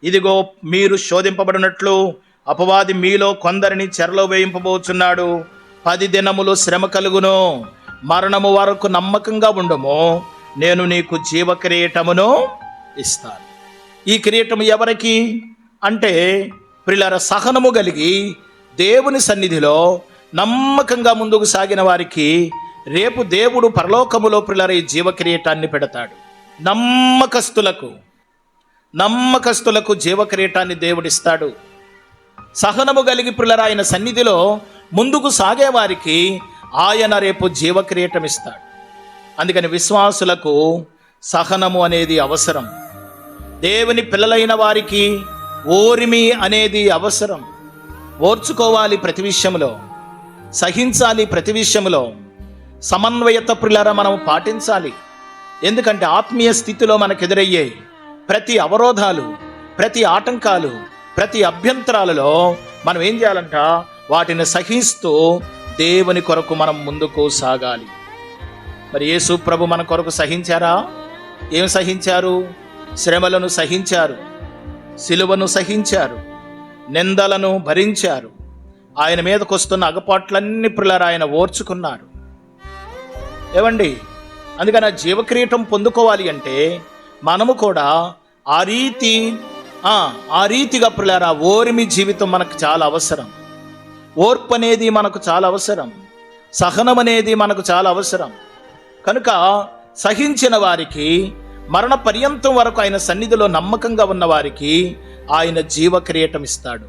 ఇదిగో మీరు శోధింపబడినట్లు అపవాది మీలో కొందరిని చెరలో వేయింపబోచున్నాడు. 10 దినములు శ్రమ కలుగును. మరణము వరకు నమ్మకంగా ఉండము, నేను నీకు జీవ కిరీటమును ఇస్తాను. ఈ కిరీటము ఎవరికి అంటే ప్రియులారా, సహనము కలిగి దేవుని సన్నిధిలో నమ్మకంగా ముందుకు సాగిన వారికి రేపు దేవుడు పరలోకములో ప్రియులారా ఈ జీవ కిరీటాన్ని పెడతాడు. నమ్మకస్తులకు జీవ కిరీటాన్ని దేవుడిస్తాడు. సహనము కలిగి ప్రియులారా ఆయన సన్నిధిలో ముందుకు సాగే వారికి ఆయన రేపు జీవ కిరీటం ఇస్తాడు. అందుకని విశ్వాసులకు సహనము అనేది అవసరం. దేవుని పిల్లలైన వారికి ఓర్మి అనేది అవసరం. ఓర్చుకోవాలి ప్రతి విషయంలో, సహించాలి ప్రతి విషయంలో, సమన్వయత ప్రియులారా మనం పాటించాలి. ఎందుకంటే ఆత్మీయ స్థితిలో మనకు ఎదురయ్యే ప్రతి అవరోధాలు, ప్రతి ఆటంకాలు, ప్రతి అభ్యంతరాలలో మనం ఏం చేయాలంట, వాటిని సహిస్తూ దేవుని కొరకు మనం ముందుకు సాగాలి. మరి యేసు ప్రభు మన కొరకు సహించారా? ఏం సహించారు? శ్రమలను సహించారు, సిలువను సహించారు, నిందలను భరించారు. ఆయన మీదకు వస్తున్న అగపాట్లన్నీ ప్రియులారా ఆయన ఓర్చుకున్నారు. ఏవండి, అందుకని ఆ జీవకిరీటం పొందుకోవాలి అంటే మనము కూడా ఆ రీతిగా ప్రియులారా ఓర్మి జీవితం మనకు చాలా అవసరం. ఓర్పు అనేది మనకు చాలా అవసరం. సహనం అనేది మనకు చాలా అవసరం. కనుక సహించిన వారికి, మరణ పర్యంతం వరకు ఆయన సన్నిధిలో నమ్మకంగా ఉన్న వారికి ఆయన జీవ కిరీటం ఇస్తాడు.